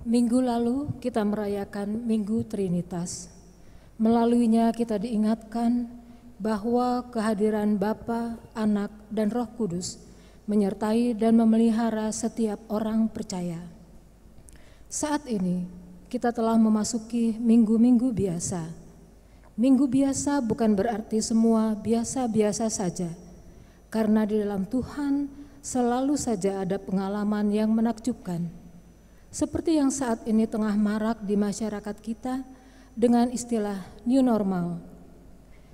Minggu lalu kita merayakan Minggu Trinitas. Melaluinya kita diingatkan bahwa kehadiran Bapa, Anak, dan Roh Kudus menyertai dan memelihara setiap orang percaya. Saat ini kita telah memasuki minggu-minggu biasa. Minggu biasa bukan berarti semua biasa-biasa saja, karena di dalam Tuhan selalu saja ada pengalaman yang menakjubkan. Seperti yang saat ini tengah marak di masyarakat kita dengan istilah new normal.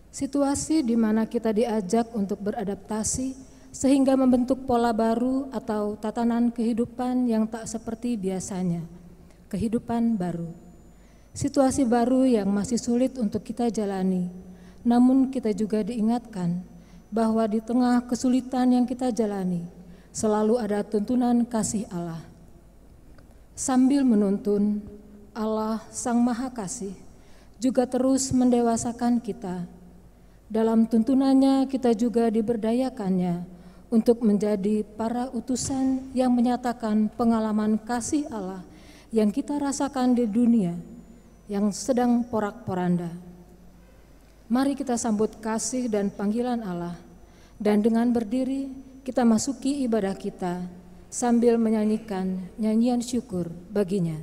Situasi di mana kita diajak untuk beradaptasi sehingga membentuk pola baru atau tatanan kehidupan yang tak seperti biasanya. Kehidupan baru. Situasi baru yang masih sulit untuk kita jalani. Namun kita juga diingatkan bahwa di tengah kesulitan yang kita jalani selalu ada tuntunan kasih Allah. Sambil menuntun, Allah Sang Maha Kasih juga terus mendewasakan kita. Dalam tuntunannya kita juga diberdayakannya untuk menjadi para utusan yang menyatakan pengalaman kasih Allah yang kita rasakan di dunia yang sedang porak-poranda. Mari kita sambut kasih dan panggilan Allah, dan dengan berdiri kita masuki ibadah kita sambil menyanyikan nyanyian syukur baginya.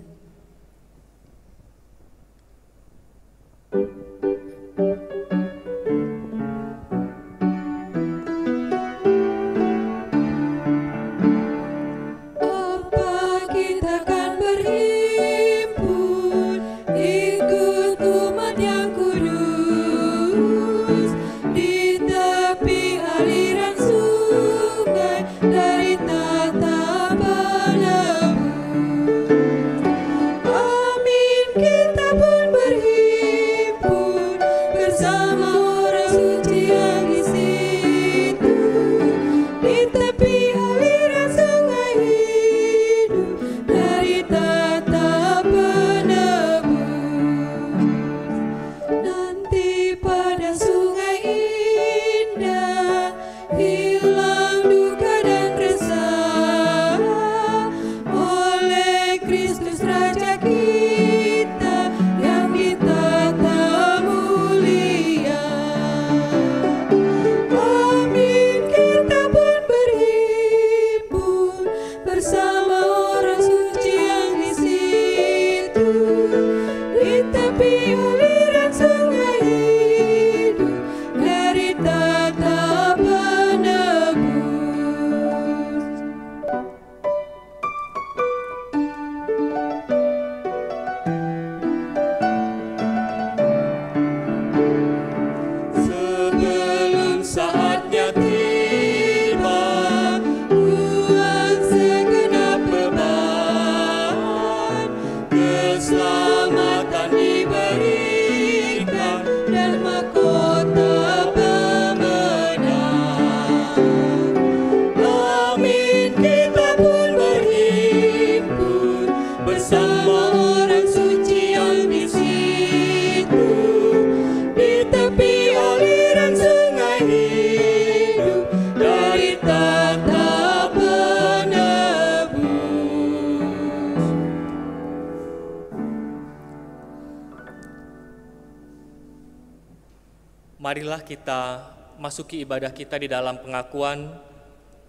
Marilah kita masuki ibadah kita di dalam pengakuan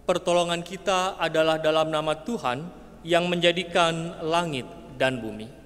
pertolongan kita adalah dalam nama Tuhan yang menjadikan langit dan bumi.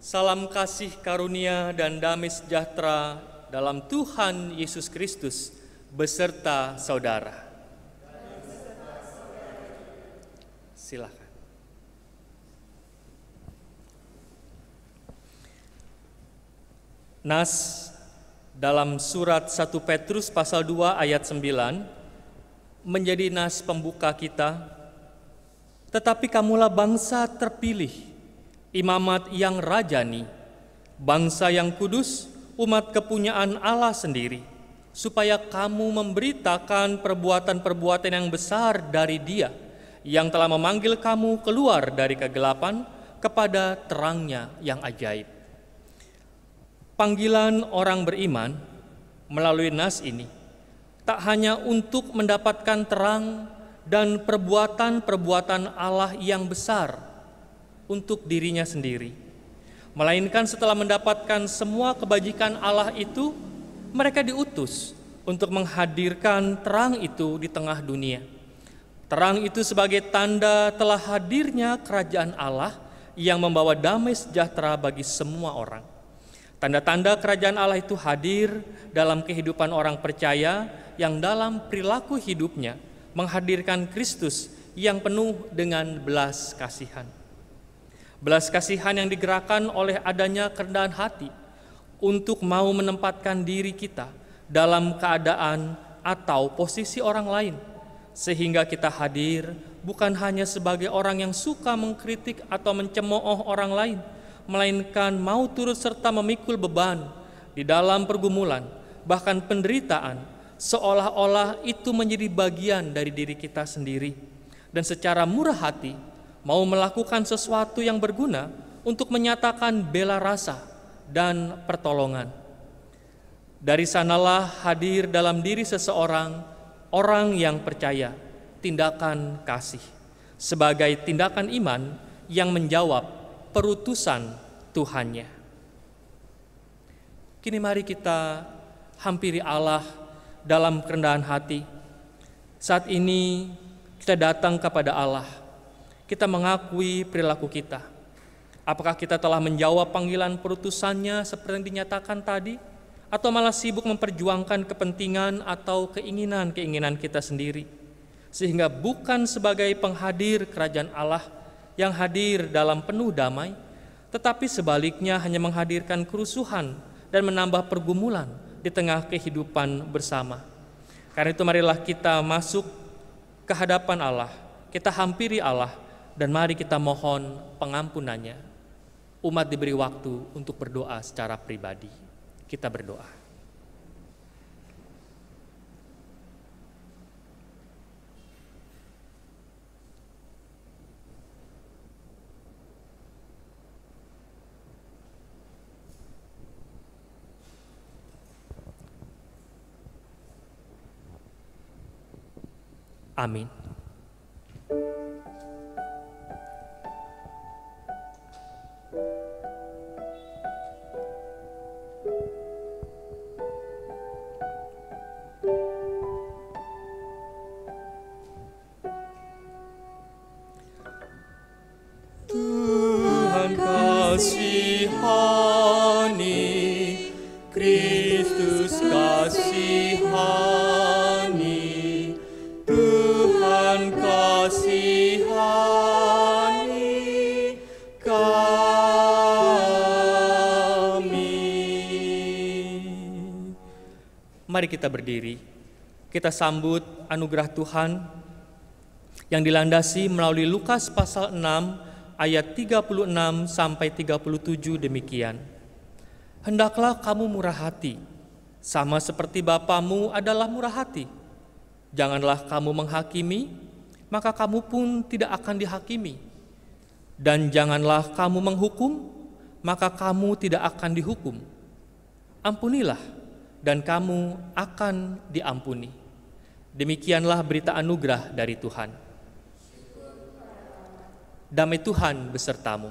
Salam kasih karunia dan damai sejahtera dalam Tuhan Yesus Kristus beserta saudara. Silakan. Nas dalam surat 1 Petrus pasal 2 ayat 9 menjadi nas pembuka kita. Tetapi kamulah bangsa terpilih, imamat yang rajani, bangsa yang kudus, umat kepunyaan Allah sendiri, supaya kamu memberitakan perbuatan-perbuatan yang besar dari Dia yang telah memanggil kamu keluar dari kegelapan kepada terangnya yang ajaib. Panggilan orang beriman melalui nas ini tak hanya untuk mendapatkan terang dan perbuatan-perbuatan Allah yang besar untuk dirinya sendiri, melainkan setelah mendapatkan semua kebajikan Allah itu, mereka diutus untuk menghadirkan terang itu di tengah dunia. Terang itu sebagai tanda telah hadirnya kerajaan Allah yang membawa damai sejahtera bagi semua orang. Tanda-tanda kerajaan Allah itu hadir dalam kehidupan orang percaya yang dalam perilaku hidupnya menghadirkan Kristus yang penuh dengan belas kasihan. Belas kasihan yang digerakkan oleh adanya kerendahan hati untuk mau menempatkan diri kita dalam keadaan atau posisi orang lain, sehingga kita hadir bukan hanya sebagai orang yang suka mengkritik atau mencemooh orang lain, melainkan mau turut serta memikul beban di dalam pergumulan, bahkan penderitaan, seolah-olah itu menjadi bagian dari diri kita sendiri, dan secara murah hati mau melakukan sesuatu yang berguna untuk menyatakan bela rasa dan pertolongan. Dari sanalah hadir dalam diri seseorang, orang yang percaya, tindakan kasih sebagai tindakan iman yang menjawab perutusan Tuhannya. Kini mari kita hampiri Allah dalam kerendahan hati. Saat ini kita datang kepada Allah. Kita mengakui perilaku kita. Apakah kita telah menjawab panggilan perutusannya seperti yang dinyatakan tadi, atau malah sibuk memperjuangkan kepentingan atau keinginan-keinginan kita sendiri, sehingga bukan sebagai penghadir kerajaan Allah yang hadir dalam penuh damai, tetapi sebaliknya hanya menghadirkan kerusuhan dan menambah pergumulan di tengah kehidupan bersama. Karena itu marilah kita masuk ke hadapan Allah, kita hampiri Allah, dan mari kita mohon pengampunannya. Umat diberi waktu untuk berdoa secara pribadi. Kita berdoa. Amin. Tuhan kasihani, Kristus kasihani, Tuhan kasihani kami. Mari kita berdiri, kita sambut anugerah Tuhan yang dilandasi melalui Lukas pasal 6 ayat 36 sampai 37 demikian. Hendaklah kamu murah hati, sama seperti Bapamu adalah murah hati. Janganlah kamu menghakimi, maka kamu pun tidak akan dihakimi. Dan janganlah kamu menghukum, maka kamu tidak akan dihukum. Ampunilah, dan kamu akan diampuni. Demikianlah berita anugerah dari Tuhan. Damai Tuhan besertamu.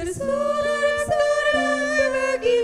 Bersorak-sorai bagi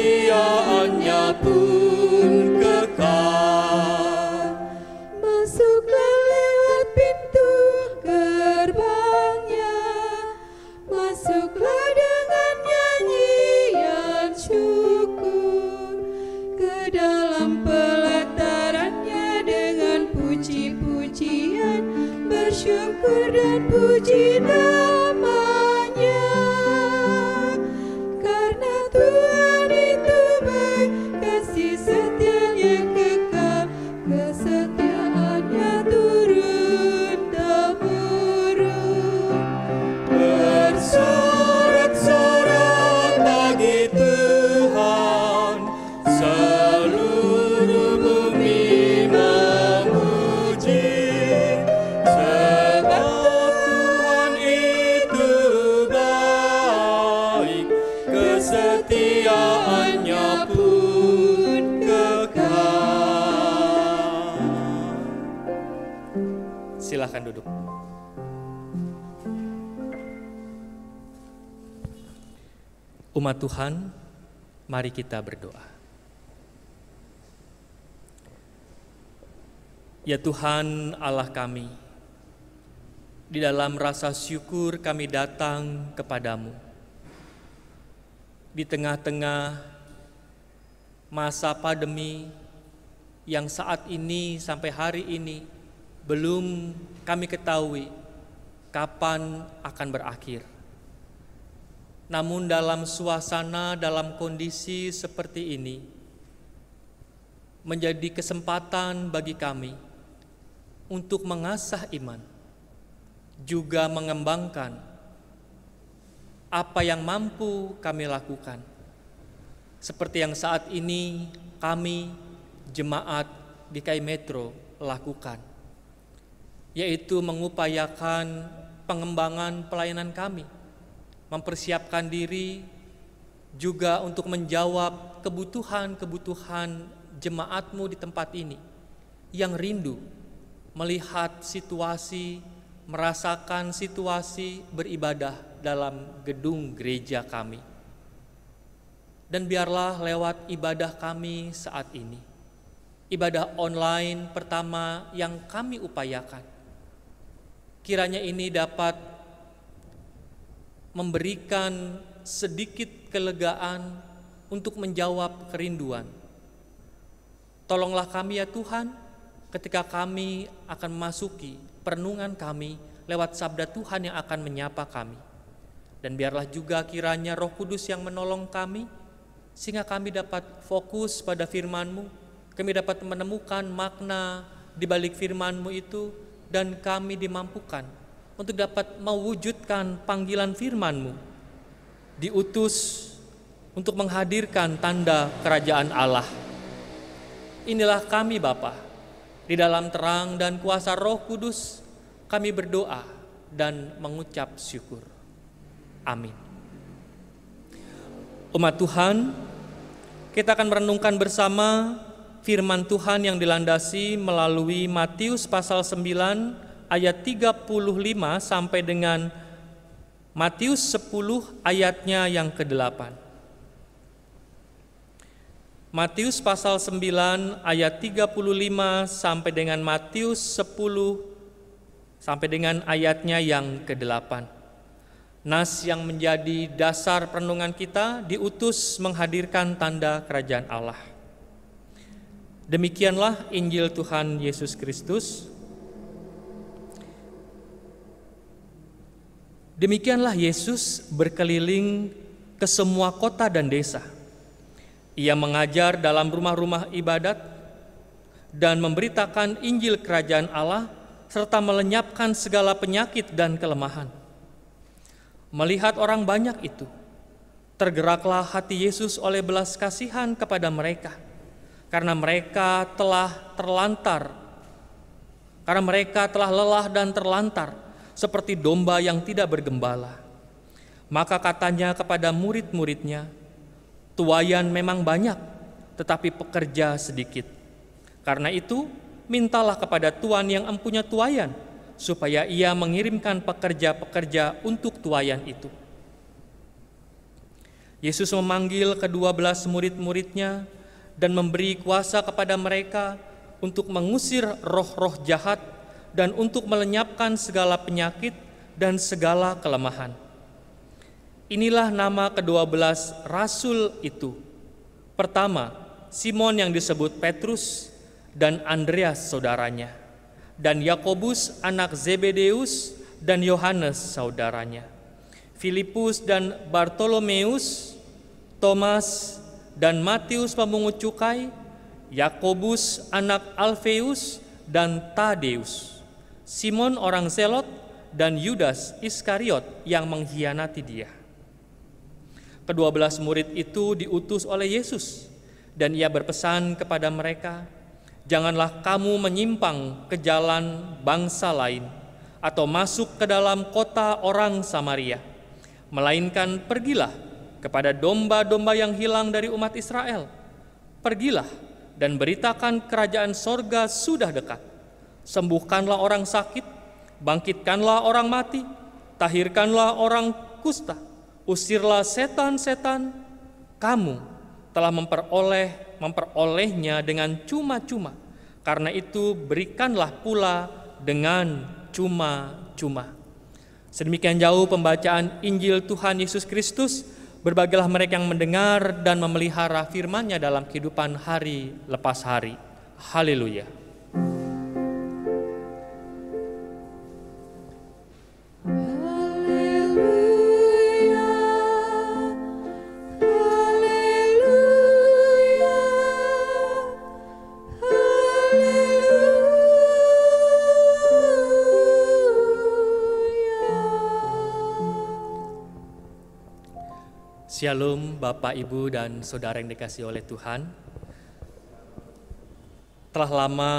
kesetiaannya pun kekal. Masuklah lewat pintu gerbangnya, masuklah dengan nyanyian syukur, ke dalam pelatarannya dengan puji-pujian, bersyukur dan puji namanya. Karena Tuhan itu baik, kasih setianya kekal, kesetiaannya turun-temurun. Bersorak-sorak bagi Tuhan, seluruh bumi memuji, sebab Tuhan itu baik, kesetiaannya pun kekal. Silakan duduk. Umat Tuhan, mari kita berdoa. Ya Tuhan Allah kami, di dalam rasa syukur kami datang kepadamu. Di tengah-tengah masa pandemi yang saat ini sampai hari ini belum kami ketahui kapan akan berakhir. Namun dalam suasana, dalam kondisi seperti ini, menjadi kesempatan bagi kami untuk mengasah iman, juga mengembangkan apa yang mampu kami lakukan. Seperti yang saat ini kami, jemaat DKI Metro, lakukan, yaitu mengupayakan pengembangan pelayanan kami, mempersiapkan diri juga untuk menjawab kebutuhan-kebutuhan jemaatmu di tempat ini yang rindu melihat situasi, merasakan situasi beribadah dalam gedung gereja kami. Dan biarlah lewat ibadah kami saat ini, ibadah online pertama yang kami upayakan, kiranya ini dapat memberikan sedikit kelegaan untuk menjawab kerinduan. Tolonglah kami ya Tuhan, ketika kami akan memasuki perenungan kami lewat sabda Tuhan yang akan menyapa kami. Dan biarlah juga kiranya Roh Kudus yang menolong kami, sehingga kami dapat fokus pada firman-Mu, kami dapat menemukan makna di balik firman-Mu itu, dan kami dimampukan untuk dapat mewujudkan panggilan firman-Mu, diutus untuk menghadirkan tanda kerajaan Allah. Inilah kami Bapa, di dalam terang dan kuasa Roh Kudus kami berdoa dan mengucap syukur. Amin. Umat Tuhan, kita akan merenungkan bersama firman Tuhan yang dilandasi melalui Matius pasal 9 ayat 35 sampai dengan Matius 10 ayatnya yang ke-8. Matius pasal 9 ayat 35 sampai dengan Matius 10 sampai dengan ayatnya yang ke-8. Nas yang menjadi dasar perenungan kita diutus menghadirkan tanda kerajaan Allah. Demikianlah Injil Tuhan Yesus Kristus. Demikianlah Yesus berkeliling ke semua kota dan desa. Ia mengajar dalam rumah-rumah ibadat dan memberitakan Injil Kerajaan Allah serta melenyapkan segala penyakit dan kelemahan. Melihat orang banyak itu, tergeraklah hati Yesus oleh belas kasihan kepada mereka, karena mereka telah lelah dan terlantar, seperti domba yang tidak bergembala. Maka katanya kepada murid-muridnya, tuaian memang banyak, tetapi pekerja sedikit. Karena itu, mintalah kepada Tuan yang empunya tuaian, supaya ia mengirimkan pekerja-pekerja untuk tuaian itu. Yesus memanggil ke-12 murid-muridnya dan memberi kuasa kepada mereka untuk mengusir roh-roh jahat dan untuk melenyapkan segala penyakit dan segala kelemahan. Inilah nama ke-12 rasul itu. Pertama, Simon yang disebut Petrus dan Andreas saudaranya, dan Yakobus anak Zebedeus dan Yohanes saudaranya, Filipus dan Bartolomeus, Thomas dan Matius pemungut cukai, Yakobus anak Alfeus dan Tadeus, Simon orang Zelot, dan Yudas Iskariot yang mengkhianati dia. Ke-12 murid itu diutus oleh Yesus, dan ia berpesan kepada mereka, "Janganlah kamu menyimpang ke jalan bangsa lain atau masuk ke dalam kota orang Samaria, melainkan pergilah kepada domba-domba yang hilang dari umat Israel. Pergilah dan beritakan kerajaan sorga sudah dekat. Sembuhkanlah orang sakit, bangkitkanlah orang mati, tahirkanlah orang kusta, usirlah setan-setan. Kamu telah memperolehnya dengan cuma-cuma. Karena itu berikanlah pula dengan cuma-cuma." Sedemikian jauh pembacaan Injil Tuhan Yesus Kristus. Berbahagialah mereka yang mendengar dan memelihara firman-Nya dalam kehidupan hari lepas hari. Haleluya. Shalom Bapak, Ibu, dan Saudara yang dikasihi oleh Tuhan. Telah lama,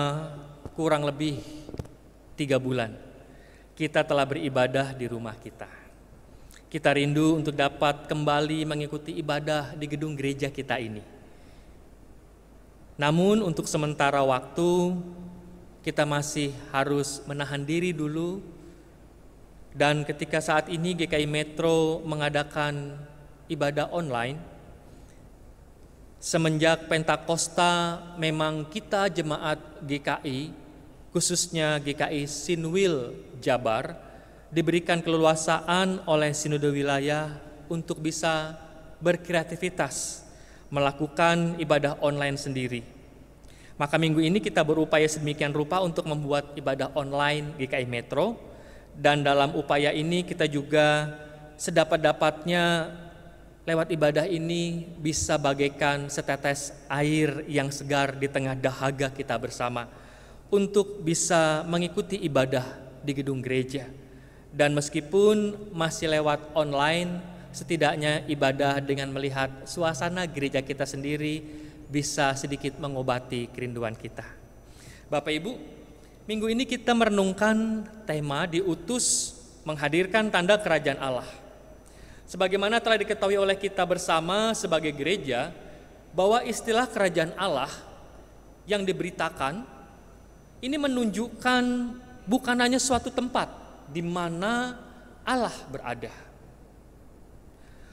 kurang lebih 3 bulan, kita telah beribadah di rumah kita. Kita rindu untuk dapat kembali mengikuti ibadah di gedung gereja kita ini. Namun untuk sementara waktu, kita masih harus menahan diri dulu. Dan ketika saat ini GKI Metro mengadakan ibadah online, semenjak Pentakosta memang kita jemaat GKI, khususnya GKI Sinwil Jabar, diberikan keleluasaan oleh Sinode Wilayah untuk bisa berkreativitas, melakukan ibadah online sendiri. Maka minggu ini kita berupaya sedemikian rupa untuk membuat ibadah online GKI Metro, dan dalam upaya ini kita juga sedapat-dapatnya lewat ibadah ini bisa bagaikan setetes air yang segar di tengah dahaga kita bersama untuk bisa mengikuti ibadah di gedung gereja. Dan meskipun masih lewat online, setidaknya ibadah dengan melihat suasana gereja kita sendiri bisa sedikit mengobati kerinduan kita. Bapak Ibu, minggu ini kita merenungkan tema diutus menghadirkan tanda kerajaan Allah. Sebagaimana telah diketahui oleh kita bersama sebagai gereja, bahwa istilah kerajaan Allah yang diberitakan ini menunjukkan bukan hanya suatu tempat di mana Allah berada,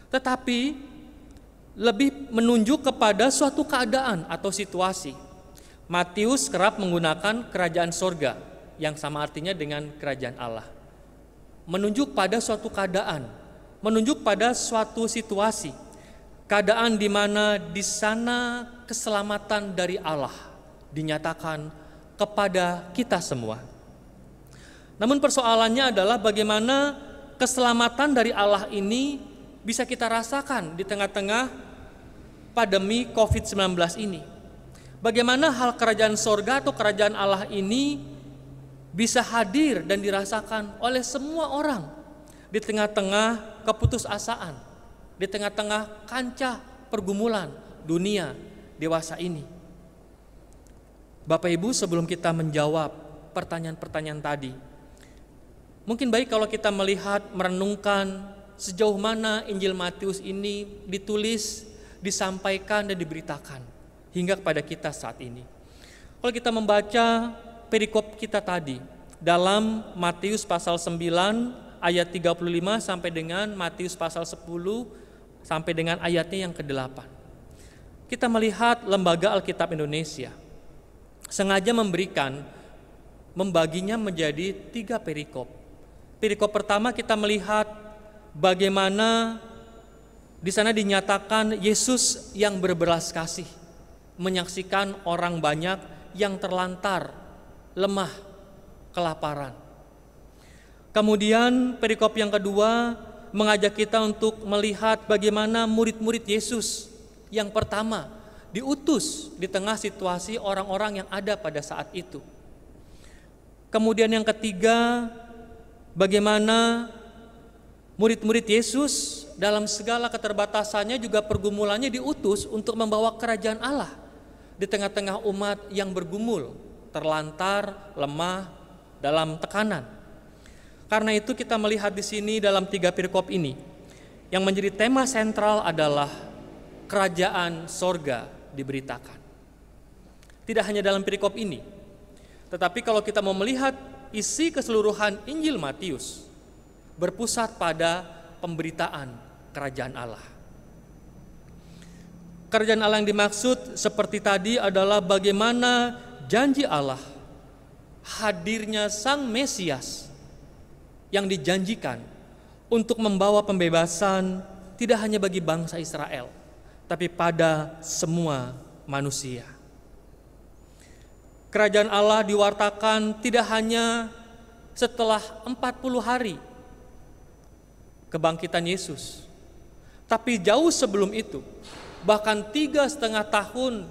tetapi lebih menunjuk kepada suatu keadaan atau situasi. Matius kerap menggunakan kerajaan sorga yang sama artinya dengan kerajaan Allah, menunjuk pada suatu keadaan, menunjuk pada suatu situasi, keadaan di mana di sana keselamatan dari Allah dinyatakan kepada kita semua. Namun persoalannya adalah bagaimana keselamatan dari Allah ini bisa kita rasakan di tengah-tengah pandemi COVID-19 ini. Bagaimana hal kerajaan sorga atau kerajaan Allah ini bisa hadir dan dirasakan oleh semua orang di tengah-tengah keputusasaan, di tengah-tengah kancah pergumulan dunia dewasa ini. Bapak Ibu, sebelum kita menjawab pertanyaan-pertanyaan tadi, mungkin baik kalau kita melihat, merenungkan sejauh mana Injil Matius ini ditulis, disampaikan, dan diberitakan hingga kepada kita saat ini. Kalau kita membaca perikop kita tadi dalam Matius pasal 9 ayat 35 sampai dengan Matius pasal 10 sampai dengan ayatnya yang ke-8. Kita melihat Lembaga Alkitab Indonesia sengaja membaginya menjadi 3 perikop. Perikop pertama kita melihat bagaimana di sana dinyatakan Yesus yang berbelas kasih, menyaksikan orang banyak yang terlantar, lemah, kelaparan. Kemudian perikop yang kedua mengajak kita untuk melihat bagaimana murid-murid Yesus yang pertama diutus di tengah situasi orang-orang yang ada pada saat itu. Kemudian yang ketiga, bagaimana murid-murid Yesus dalam segala keterbatasannya juga pergumulannya diutus untuk membawa kerajaan Allah di tengah-tengah umat yang bergumul, terlantar, lemah, dalam tekanan. Karena itu kita melihat di sini dalam 3 perikop ini, yang menjadi tema sentral adalah kerajaan sorga diberitakan. Tidak hanya dalam perikop ini, tetapi kalau kita mau melihat isi keseluruhan Injil Matius, berpusat pada pemberitaan kerajaan Allah. Kerajaan Allah yang dimaksud seperti tadi adalah bagaimana janji Allah, hadirnya Sang Mesias yang dijanjikan untuk membawa pembebasan tidak hanya bagi bangsa Israel, tapi pada semua manusia. Kerajaan Allah diwartakan tidak hanya setelah 40 hari kebangkitan Yesus, tapi jauh sebelum itu, bahkan 3,5 tahun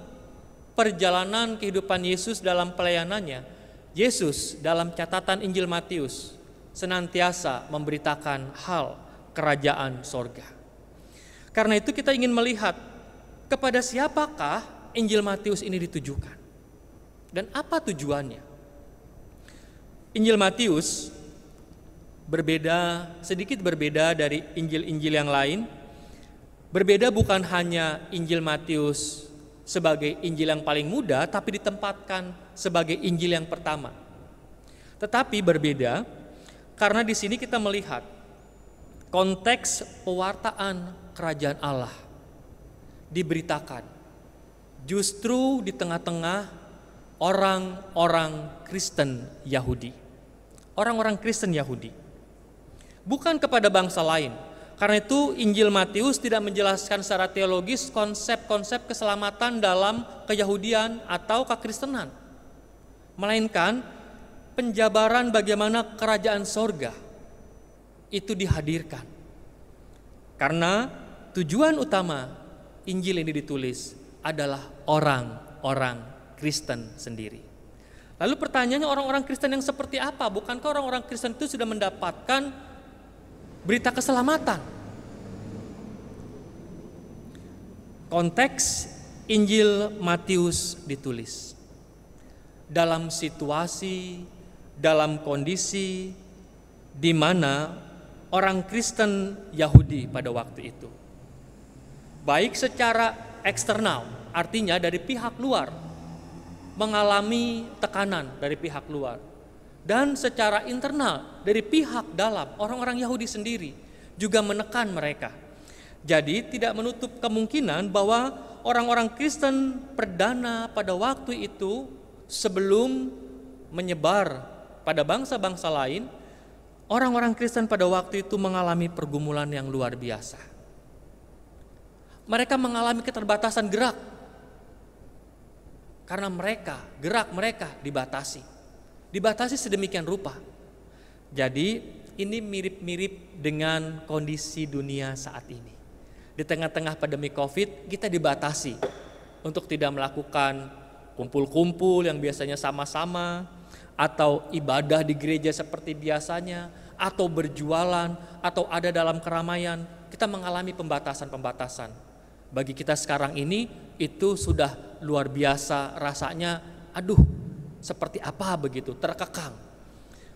perjalanan kehidupan Yesus dalam pelayanannya, Yesus dalam catatan Injil Matius senantiasa memberitakan hal kerajaan sorga. Karena itu kita ingin melihat kepada siapakah Injil Matius ini ditujukan dan apa tujuannya. Injil Matius sedikit berbeda dari Injil-Injil yang lain. Berbeda bukan hanya Injil Matius sebagai Injil yang paling muda, tapi ditempatkan sebagai Injil yang pertama. Tetapi berbeda karena di sini kita melihat konteks pewartaan kerajaan Allah diberitakan justru di tengah-tengah orang-orang Kristen Yahudi. Orang-orang Kristen Yahudi, bukan kepada bangsa lain. Karena itu Injil Matius tidak menjelaskan secara teologis konsep-konsep keselamatan dalam keyahudian atau kekristenan, melainkan penjabaran bagaimana kerajaan sorga itu dihadirkan. Karena tujuan utama Injil ini ditulis adalah orang-orang Kristen sendiri. Lalu pertanyaannya, orang-orang Kristen yang seperti apa? Bukankah orang-orang Kristen itu sudah mendapatkan berita keselamatan? Konteks Injil Matius ditulis dalam situasi, dalam kondisi di mana orang Kristen Yahudi pada waktu itu, baik secara eksternal, artinya dari pihak luar, mengalami tekanan dari pihak luar, dan secara internal dari pihak dalam, orang-orang Yahudi sendiri juga menekan mereka. Jadi tidak menutup kemungkinan bahwa orang-orang Kristen perdana pada waktu itu sebelum menyebar pada bangsa-bangsa lain, orang-orang Kristen pada waktu itu mengalami pergumulan yang luar biasa. Mereka mengalami keterbatasan gerak karena gerak mereka dibatasi sedemikian rupa. Jadi ini mirip-mirip dengan kondisi dunia saat ini. Di tengah-tengah pandemi COVID, kita dibatasi untuk tidak melakukan kumpul-kumpul yang biasanya sama-sama, atau ibadah di gereja seperti biasanya, atau berjualan, atau ada dalam keramaian. Kita mengalami pembatasan-pembatasan. Bagi kita sekarang ini, itu sudah luar biasa rasanya, seperti apa begitu, terkekang.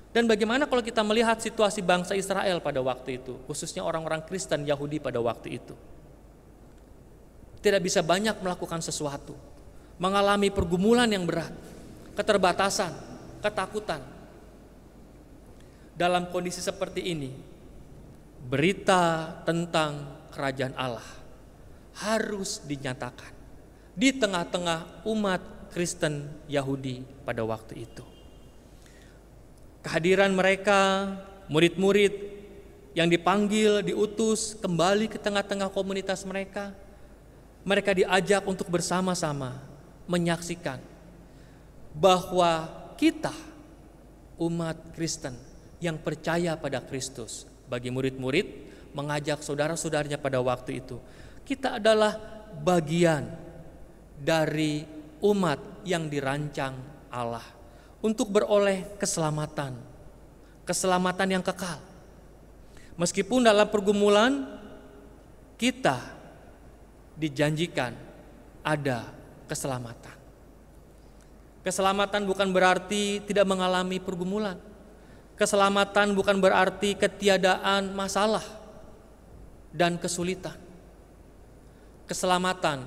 Dan bagaimana kalau kita melihat situasi bangsa Israel pada waktu itu, khususnya orang-orang Kristen Yahudi pada waktu itu. Tidak bisa banyak melakukan sesuatu, mengalami pergumulan yang berat, keterbatasan, ketakutan. Dalam kondisi seperti ini, berita tentang kerajaan Allah harus dinyatakan di tengah-tengah umat Kristen Yahudi pada waktu itu. Kehadiran mereka, murid-murid yang dipanggil, diutus kembali ke tengah-tengah komunitas mereka, mereka diajak untuk bersama-sama menyaksikan bahwa kita, umat Kristen yang percaya pada Kristus, bagi murid-murid mengajak saudara-saudaranya pada waktu itu, kita adalah bagian dari umat yang dirancang Allah untuk beroleh keselamatan, keselamatan yang kekal. Meskipun dalam pergumulan kita dijanjikan ada keselamatan. Keselamatan bukan berarti tidak mengalami pergumulan. Keselamatan bukan berarti ketiadaan masalah dan kesulitan. Keselamatan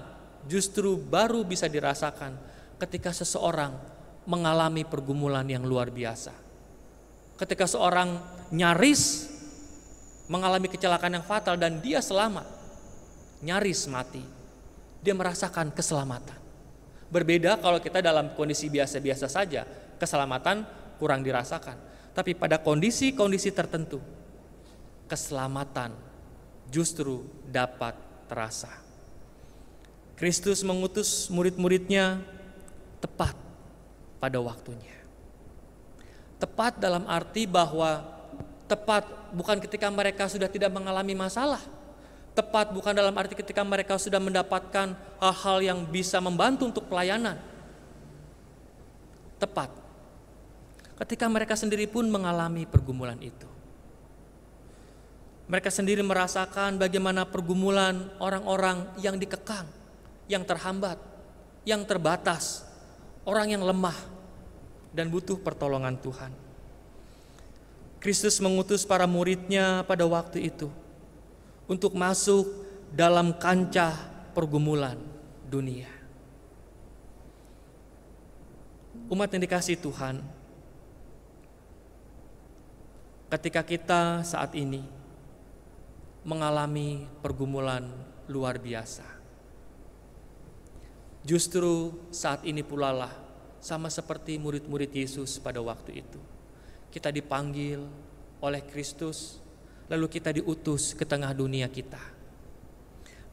justru baru bisa dirasakan ketika seseorang mengalami pergumulan yang luar biasa. Ketika seorang nyaris mengalami kecelakaan yang fatal dan dia selamat, nyaris mati, dia merasakan keselamatan. Berbeda kalau kita dalam kondisi biasa-biasa saja, keselamatan kurang dirasakan. Tapi pada kondisi-kondisi tertentu, keselamatan justru dapat terasa. Kristus mengutus murid-muridnya tepat pada waktunya. Tepat dalam arti bahwa tepat bukan ketika mereka sudah tidak mengalami masalah. Tepat bukan dalam arti ketika mereka sudah mendapatkan hal-hal yang bisa membantu untuk pelayanan. Tepat ketika mereka sendiri pun mengalami pergumulan itu. Mereka sendiri merasakan bagaimana pergumulan orang-orang yang dikekang, yang terhambat, yang terbatas, orang yang lemah dan butuh pertolongan Tuhan. Kristus mengutus para muridnya pada waktu itu untuk masuk dalam kancah pergumulan dunia. Umat yang dikasihi Tuhan, ketika kita saat ini mengalami pergumulan luar biasa, justru saat ini pula lah sama seperti murid-murid Yesus pada waktu itu. Kita dipanggil oleh Kristus, lalu kita diutus ke tengah dunia kita.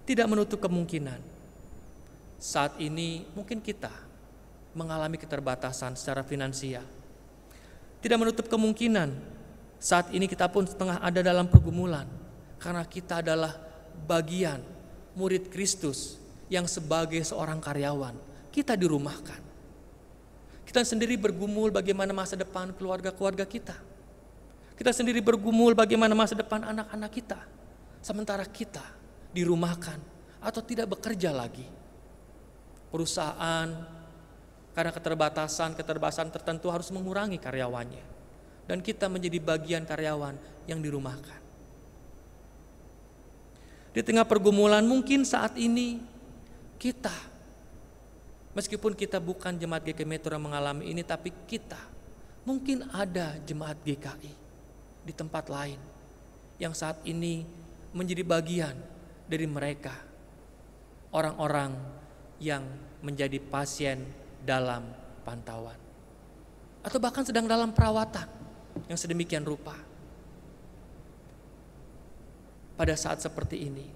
Tidak menutup kemungkinan saat ini mungkin kita mengalami keterbatasan secara finansial. Tidak menutup kemungkinan saat ini kita pun setengah ada dalam pergumulan, karena kita adalah bagian murid Kristus yang sebagai seorang karyawan kita dirumahkan. Kita sendiri bergumul bagaimana masa depan keluarga-keluarga kita. Kita sendiri bergumul bagaimana masa depan anak-anak kita, sementara kita dirumahkan atau tidak bekerja lagi. Perusahaan karena keterbatasan tertentu harus mengurangi karyawannya, dan kita menjadi bagian karyawan yang dirumahkan. Di tengah pergumulan mungkin saat ini kita, meskipun kita bukan jemaat GKI Metro yang mengalami ini, tapi kita mungkin ada jemaat GKI di tempat lain yang saat ini menjadi bagian dari mereka, orang-orang yang menjadi pasien dalam pantauan atau bahkan sedang dalam perawatan yang sedemikian rupa. Pada saat seperti ini,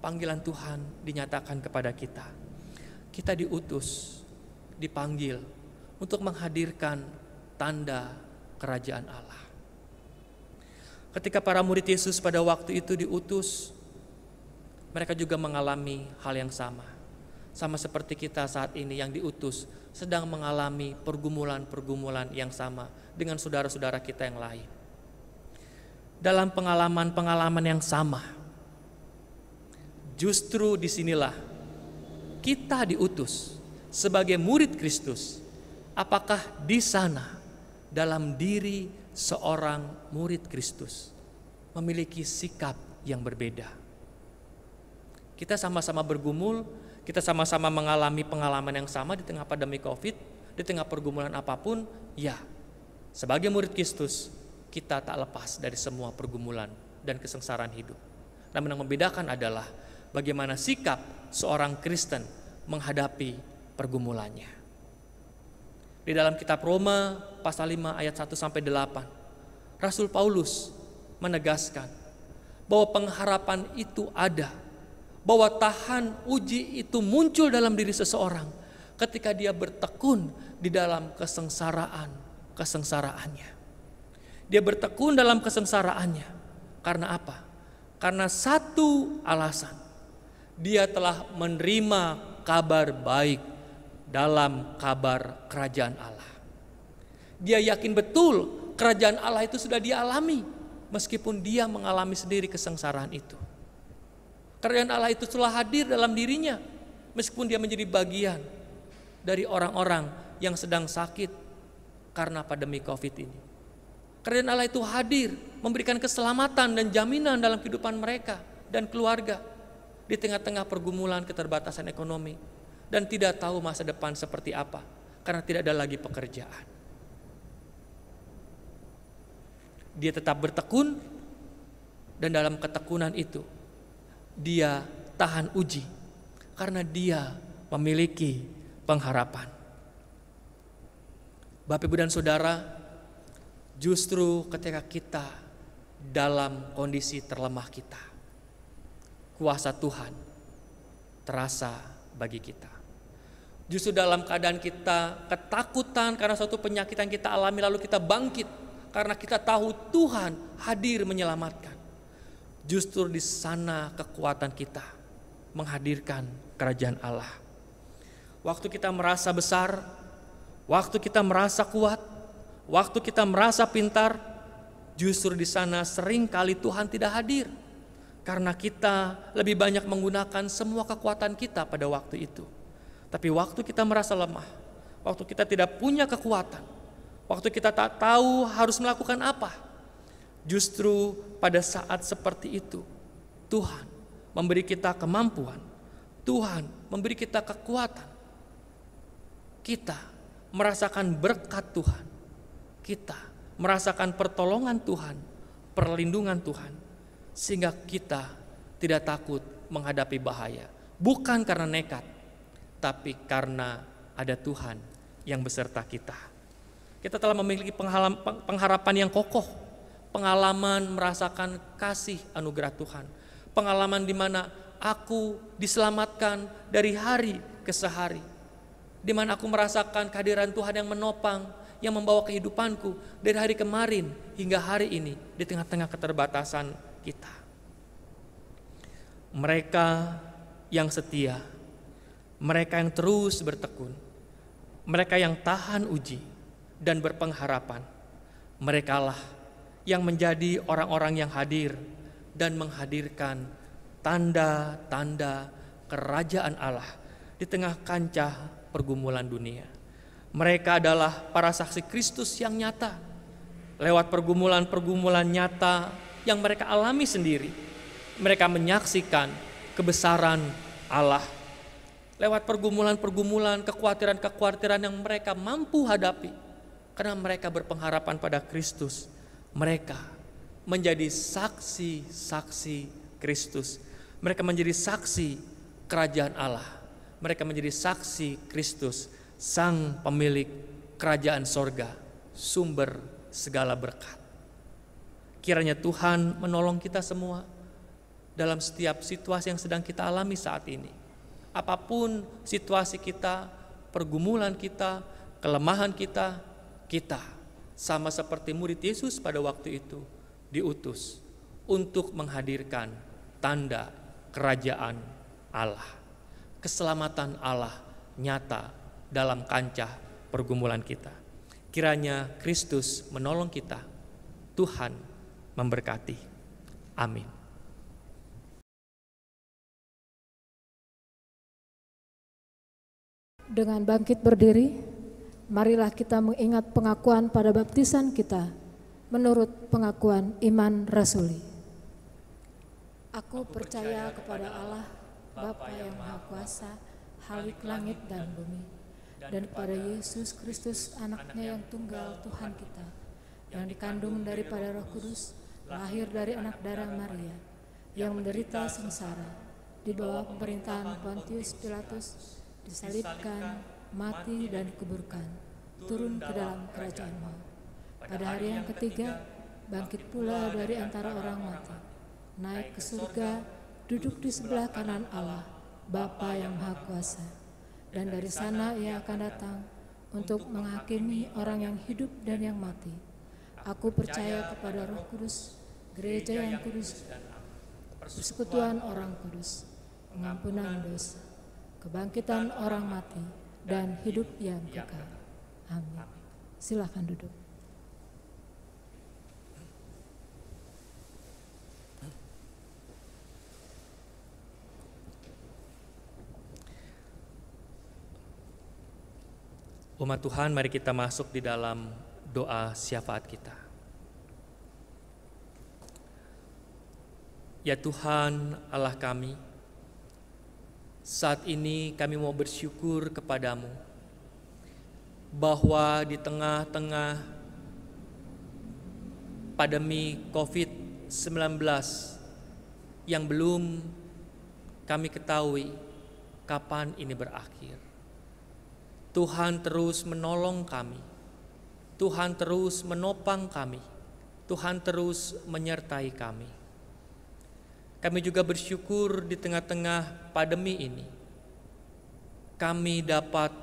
panggilan Tuhan dinyatakan kepada kita. Kita diutus, dipanggil untuk menghadirkan tanda kerajaan Allah. Ketika para murid Yesus pada waktu itu diutus, mereka juga mengalami hal yang sama. Sama seperti kita saat ini yang diutus sedang mengalami pergumulan-pergumulan yang sama dengan saudara-saudara kita yang lain. Dalam pengalaman-pengalaman yang sama, justru disinilah kita diutus sebagai murid Kristus. Apakah di sana dalam diri seorang murid Kristus memiliki sikap yang berbeda? Kita sama-sama bergumul, kita sama-sama mengalami pengalaman yang sama di tengah pandemi COVID, di tengah pergumulan apapun, ya, sebagai murid Kristus kita tak lepas dari semua pergumulan dan kesengsaraan hidup. Namun yang membedakan adalah bagaimana sikap seorang Kristen menghadapi pergumulannya. Di dalam kitab Roma pasal 5 ayat 1 sampai 8, Rasul Paulus menegaskan bahwa pengharapan itu ada, bahwa tahan uji itu muncul dalam diri seseorang ketika dia bertekun di dalam kesengsaraannya. Dia bertekun dalam kesengsaraannya karena apa? Karena satu alasan, dia telah menerima kabar baik dalam kabar kerajaan Allah. Dia yakin betul kerajaan Allah itu sudah dia alami, meskipun dia mengalami sendiri kesengsaraan itu. Kerajaan Allah itu telah hadir dalam dirinya, meskipun dia menjadi bagian dari orang-orang yang sedang sakit karena pandemi COVID ini. Kerajaan Allah itu hadir, memberikan keselamatan dan jaminan dalam kehidupan mereka dan keluarga di tengah-tengah pergumulan keterbatasan ekonomi dan tidak tahu masa depan seperti apa karena tidak ada lagi pekerjaan. Dia tetap bertekun, dan dalam ketekunan itu dia tahan uji karena dia memiliki pengharapan. Bapak, Ibu, dan Saudara, justru ketika kita dalam kondisi terlemah kita, kuasa Tuhan terasa bagi kita. Justru dalam keadaan kita ketakutan karena suatu penyakit yang kita alami, lalu kita bangkit karena kita tahu Tuhan hadir menyelamatkan. Justru di sana kekuatan kita menghadirkan kerajaan Allah. Waktu kita merasa besar, waktu kita merasa kuat, waktu kita merasa pintar, justru di sana seringkali Tuhan tidak hadir. Karena kita lebih banyak menggunakan semua kekuatan kita pada waktu itu. Tapi waktu kita merasa lemah, waktu kita tidak punya kekuatan, waktu kita tak tahu harus melakukan apa, justru pada saat seperti itu Tuhan memberi kita kemampuan, Tuhan memberi kita kekuatan. Kita merasakan berkat Tuhan, kita merasakan pertolongan Tuhan, perlindungan Tuhan, sehingga kita tidak takut menghadapi bahaya. Bukan karena nekat, tapi karena ada Tuhan yang beserta kita. Kita telah memiliki pengharapan yang kokoh, pengalaman merasakan kasih anugerah Tuhan, pengalaman di mana aku diselamatkan dari hari ke hari, di mana aku merasakan kehadiran Tuhan yang menopang, yang membawa kehidupanku dari hari kemarin hingga hari ini di tengah-tengah keterbatasan kita. Mereka yang setia, mereka yang terus bertekun, mereka yang tahan uji dan berpengharapan, merekalah yang menjadi orang-orang yang hadir dan menghadirkan tanda-tanda kerajaan Allah di tengah kancah pergumulan dunia. Mereka adalah para saksi Kristus yang nyata. Lewat pergumulan-pergumulan nyata yang mereka alami sendiri, mereka menyaksikan kebesaran Allah. Lewat pergumulan-pergumulan, kekhawatiran-kekhawatiran yang mereka mampu hadapi, karena mereka berpengharapan pada Kristus, mereka menjadi saksi-saksi Kristus. Mereka menjadi saksi kerajaan Allah. Mereka menjadi saksi Kristus, Sang pemilik kerajaan sorga, sumber segala berkat. Kiranya Tuhan menolong kita semua dalam setiap situasi yang sedang kita alami saat ini. Apapun situasi kita, pergumulan kita, kelemahan kita, kita sama seperti murid Yesus pada waktu itu diutus untuk menghadirkan tanda kerajaan Allah. Keselamatan Allah nyata dalam kancah pergumulan kita. Kiranya Kristus menolong kita. Tuhan memberkati. Amin. Dengan bangkit berdiri, marilah kita mengingat pengakuan pada baptisan kita menurut pengakuan iman rasuli. Aku percaya kepada Allah, Bapa yang Maha Kuasa, Halik langit dan bumi, dan kepada Yesus Kristus anaknya yang tunggal Tuhan kita, yang dikandung daripada Roh Kudus, lahir dari anak darah Maria, yang menderita sengsara di bawah pemerintahan Pontius Pilatus, disalibkan, mati dan dikuburkan, turun ke dalam kerajaan maut. Pada hari yang ketiga, bangkit pula dari antara orang mati, naik ke surga, duduk di sebelah kanan Allah, Bapa yang Maha Kuasa. Dan dari sana ia akan datang untuk menghakimi orang yang hidup dan yang mati. Aku percaya kepada Roh Kudus, gereja yang kudus, persekutuan orang kudus, pengampunan dosa, kebangkitan orang mati, dan hidup yang kekal. Amin. Silakan duduk. Umat Tuhan, mari kita masuk di dalam doa syafaat kita. Ya Tuhan Allah kami, saat ini kami mau bersyukur kepadamu bahwa di tengah-tengah pandemi COVID-19 yang belum kami ketahui kapan ini berakhir, Tuhan terus menolong kami, Tuhan terus menopang kami, Tuhan terus menyertai kami. Kami juga bersyukur di tengah-tengah pandemi ini, kami dapat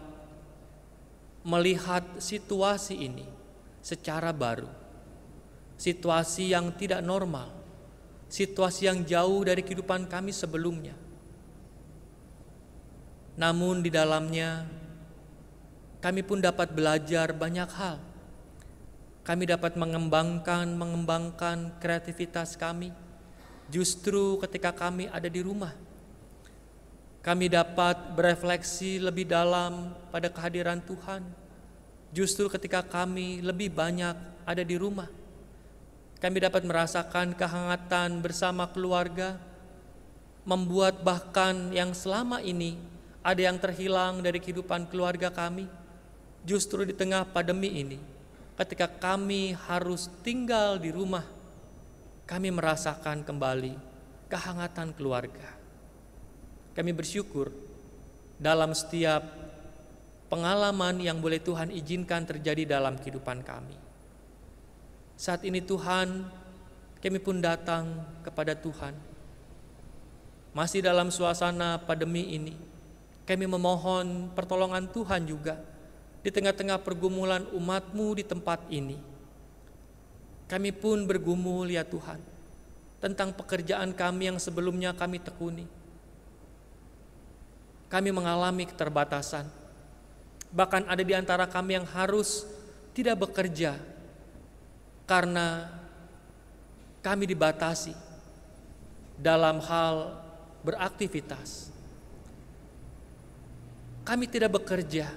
melihat situasi ini secara baru, situasi yang tidak normal, situasi yang jauh dari kehidupan kami sebelumnya. Namun di dalamnya, kami pun dapat belajar banyak hal. Kami dapat mengembangkan kreativitas kami. Justru ketika kami ada di rumah, kami dapat berefleksi lebih dalam pada kehadiran Tuhan. Justru ketika kami lebih banyak ada di rumah, kami dapat merasakan kehangatan bersama keluarga, membuat bahkan yang selama ini ada yang terhilang dari kehidupan keluarga kami. Justru di tengah pandemi ini, ketika kami harus tinggal di rumah, kami merasakan kembali kehangatan keluarga. Kami bersyukur dalam setiap pengalaman yang boleh Tuhan izinkan terjadi dalam kehidupan kami. Saat ini Tuhan, kami pun datang kepada Tuhan. Masih dalam suasana pandemi ini, kami memohon pertolongan Tuhan juga di tengah-tengah pergumulan umat-Mu di tempat ini. Kami pun bergumul ya Tuhan, tentang pekerjaan kami yang sebelumnya kami tekuni. Kami mengalami keterbatasan. Bahkan ada di antara kami yang harus tidak bekerja karena kami dibatasi dalam hal beraktivitas. Kami tidak bekerja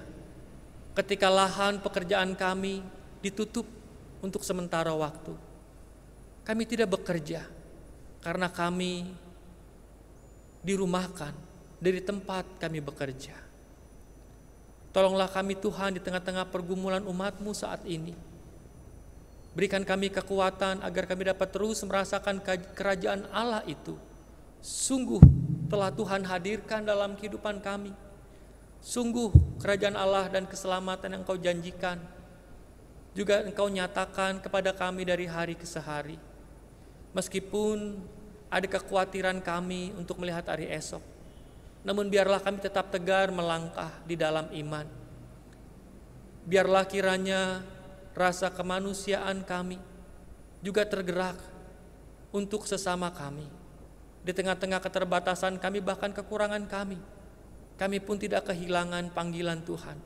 ketika lahan pekerjaan kami ditutup untuk sementara waktu. Kami tidak bekerja karena kami dirumahkan dari tempat kami bekerja. Tolonglah kami Tuhan di tengah-tengah pergumulan umat-Mu saat ini. Berikan kami kekuatan agar kami dapat terus merasakan kerajaan Allah itu. Sungguh telah Tuhan hadirkan dalam kehidupan kami. Sungguh kerajaan Allah dan keselamatan yang Engkau janjikan juga Engkau nyatakan kepada kami dari hari ke hari. Meskipun ada kekhawatiran kami untuk melihat hari esok, namun biarlah kami tetap tegar melangkah di dalam iman. Biarlah kiranya rasa kemanusiaan kami juga tergerak untuk sesama kami. Di tengah-tengah keterbatasan kami, bahkan kekurangan kami pun tidak kehilangan panggilan Tuhan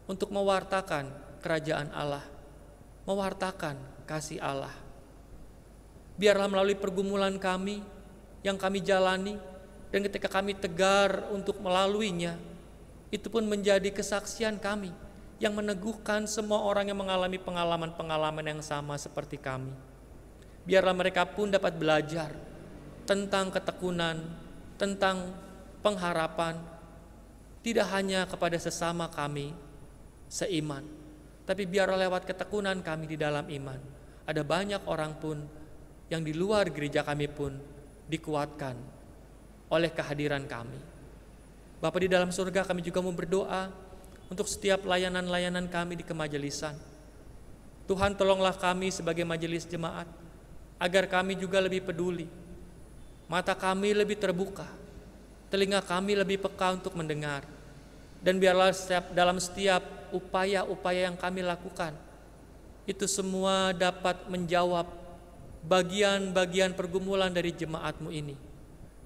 untuk mewartakan kerajaan Allah, mewartakan kasih Allah. Biarlah melalui pergumulan kami yang kami jalani, dan ketika kami tegar untuk melaluinya, itu pun menjadi kesaksian kami yang meneguhkan semua orang yang mengalami pengalaman-pengalaman yang sama seperti kami. Biarlah mereka pun dapat belajar tentang ketekunan, tentang pengharapan, tidak hanya kepada sesama kami seiman, tapi biarlah lewat ketekunan kami di dalam iman, ada banyak orang pun yang di luar gereja kami pun dikuatkan oleh kehadiran kami. Bapa di dalam surga, kami juga mau berdoa untuk setiap layanan-layanan kami di kemajelisan. Tuhan, tolonglah kami sebagai majelis jemaat, agar kami juga lebih peduli, mata kami lebih terbuka, telinga kami lebih peka untuk mendengar. Dan biarlah dalam setiap upaya-upaya yang kami lakukan, itu semua dapat menjawab bagian-bagian pergumulan dari jemaat-Mu ini.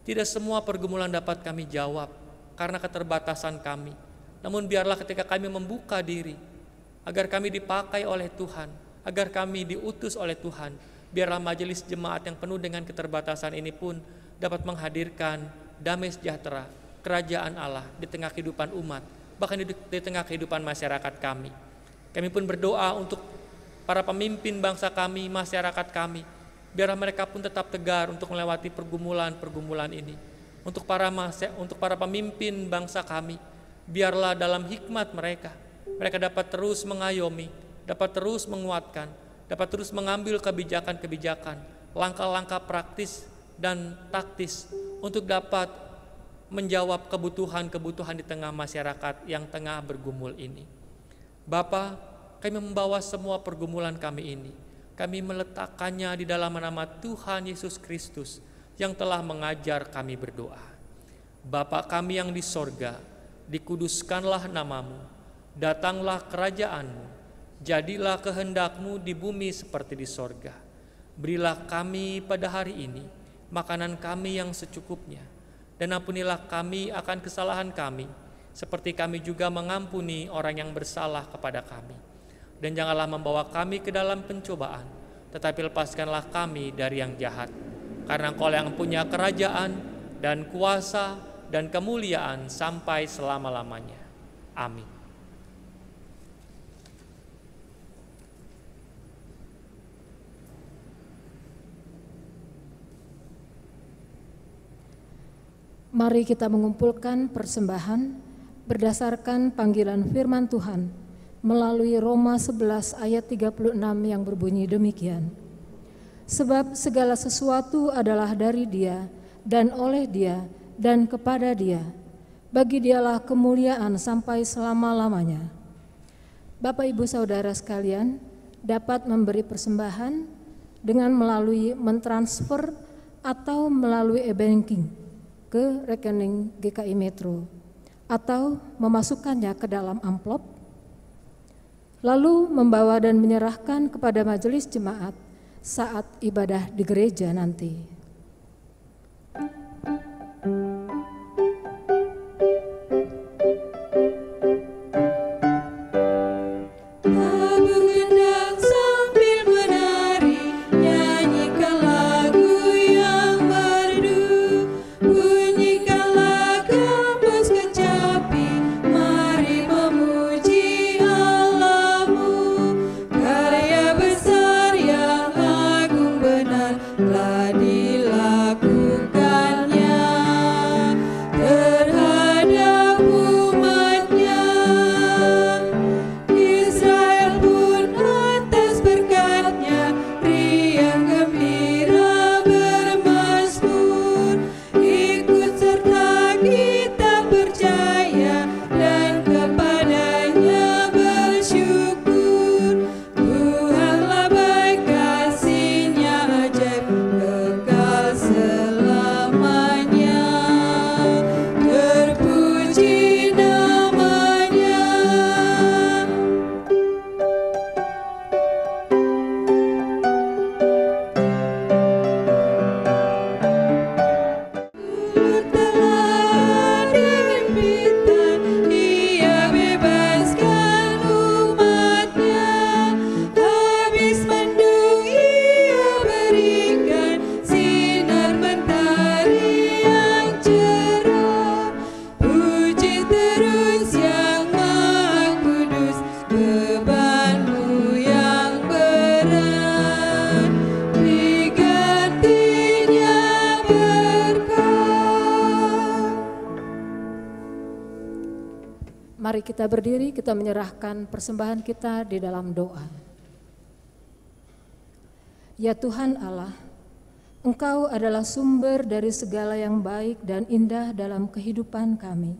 Tidak semua pergumulan dapat kami jawab karena keterbatasan kami. Namun biarlah ketika kami membuka diri, agar kami dipakai oleh Tuhan, agar kami diutus oleh Tuhan, biarlah majelis jemaat yang penuh dengan keterbatasan ini pun dapat menghadirkan damai sejahtera, kerajaan Allah di tengah kehidupan umat, bahkan di tengah kehidupan masyarakat kami. Kami pun berdoa untuk para pemimpin bangsa kami, masyarakat kami, biarlah mereka pun tetap tegar untuk melewati pergumulan-pergumulan ini. Untuk para pemimpin bangsa kami, biarlah dalam hikmat mereka dapat terus mengayomi, dapat terus menguatkan, dapat terus mengambil kebijakan-kebijakan, langkah-langkah praktis dan taktis untuk dapat menjawab kebutuhan-kebutuhan di tengah masyarakat yang tengah bergumul ini. Bapa, kami membawa semua pergumulan kami ini, kami meletakkannya di dalam nama Tuhan Yesus Kristus yang telah mengajar kami berdoa. Bapa kami yang di sorga, dikuduskanlah namamu, datanglah kerajaanmu, jadilah kehendak-Mu di bumi seperti di sorga. Berilah kami pada hari ini makanan kami yang secukupnya, dan ampunilah kami akan kesalahan kami, seperti kami juga mengampuni orang yang bersalah kepada kami. Dan janganlah membawa kami ke dalam pencobaan, tetapi lepaskanlah kami dari yang jahat. Karena Engkau yang punya kerajaan dan kuasa dan kemuliaan sampai selama-lamanya. Amin. Mari kita mengumpulkan persembahan berdasarkan panggilan firman Tuhan melalui Roma 11 ayat 36 yang berbunyi demikian. Sebab segala sesuatu adalah dari Dia dan oleh Dia dan kepada Dia. Bagi Dialah kemuliaan sampai selama-lamanya. Bapak Ibu Saudara sekalian dapat memberi persembahan dengan melalui mentransfer atau melalui e-banking ke rekening GKI Metro atau memasukkannya ke dalam amplop, lalu membawa dan menyerahkan kepada majelis jemaat saat ibadah di gereja nanti. Mari kita berdiri, kita menyerahkan persembahan kita di dalam doa. Ya Tuhan Allah, Engkau adalah sumber dari segala yang baik dan indah dalam kehidupan kami.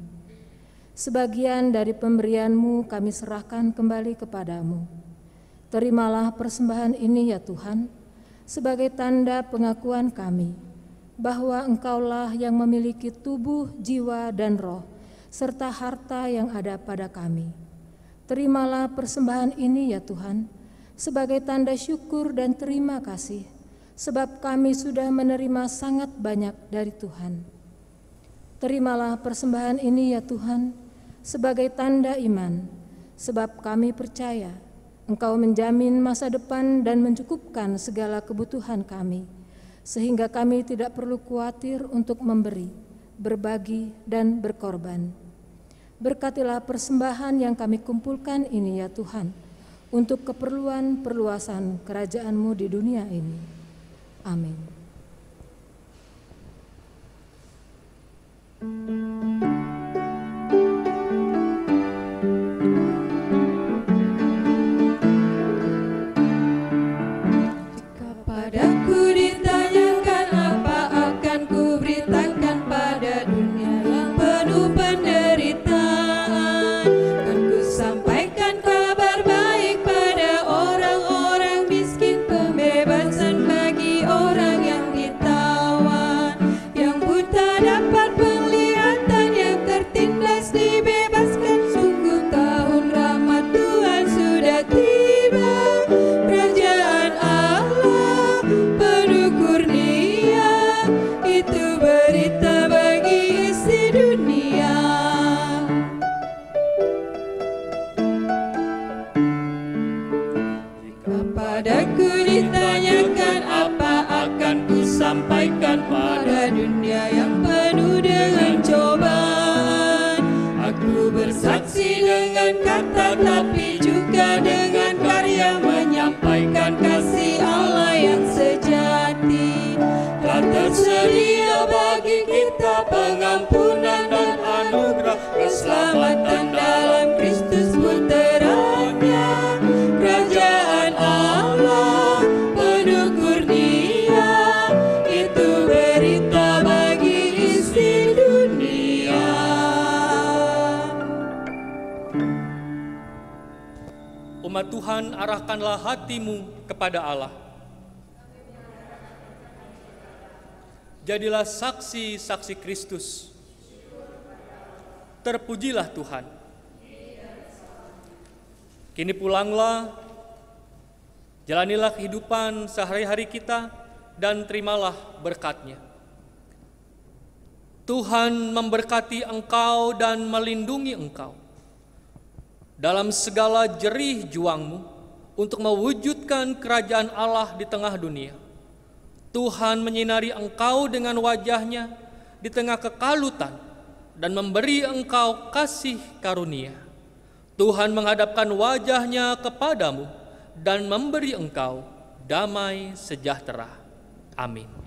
Sebagian dari pemberian-Mu kami serahkan kembali kepadamu. Terimalah persembahan ini ya Tuhan, sebagai tanda pengakuan kami, bahwa Engkaulah yang memiliki tubuh, jiwa, dan roh, serta harta yang ada pada kami. Terimalah persembahan ini ya Tuhan, sebagai tanda syukur dan terima kasih, sebab kami sudah menerima sangat banyak dari Tuhan. Terimalah persembahan ini ya Tuhan, sebagai tanda iman, sebab kami percaya Engkau menjamin masa depan dan mencukupkan segala kebutuhan kami, sehingga kami tidak perlu khawatir untuk memberi, berbagi, dan berkorban. Berkatilah persembahan yang kami kumpulkan ini ya Tuhan, untuk keperluan perluasan kerajaan-Mu di dunia ini. Amin. Jika padaku ditanyakan apa akan ku beritakan pada dunia yang penuh penderitaan, kan ku sampaikan kabar baik pada orang-orang miskin, pembebasan bagi orang yang ditawan, yang buta dapat penglihatan, yang tertindas dibebaskan. Sungguh tahun rahmat Tuhan sudah tiba, kerajaan Allah penuh kurnia, itu berita bagi isi dunia. Jika padaku ditanyakan apa akan ku sampaikan pada dunia yang penuh dengan cobaan, aku bersaksi dengan kata tapi juga dengan karya, menyampaikan kasih Allah yang sejati. Telah tersedia bagi kita pengampunan dan anugerah, keselamatan dalam Kristus puteranya. Kerajaan Allah penuh kurnia, itu berita bagi isi dunia. Umat Tuhan, arahkanlah hatimu kepada Allah. Jadilah saksi-saksi Kristus. Terpujilah Tuhan. Kini pulanglah, jalanilah kehidupan sehari-hari kita, dan terimalah berkat-Nya. Tuhan memberkati engkau dan melindungi engkau dalam segala jerih juangmu untuk mewujudkan kerajaan Allah di tengah dunia. Tuhan menyinari engkau dengan wajah-Nya di tengah kekalutan dan memberi engkau kasih karunia. Tuhan menghadapkan wajah-Nya kepadamu dan memberi engkau damai sejahtera. Amin.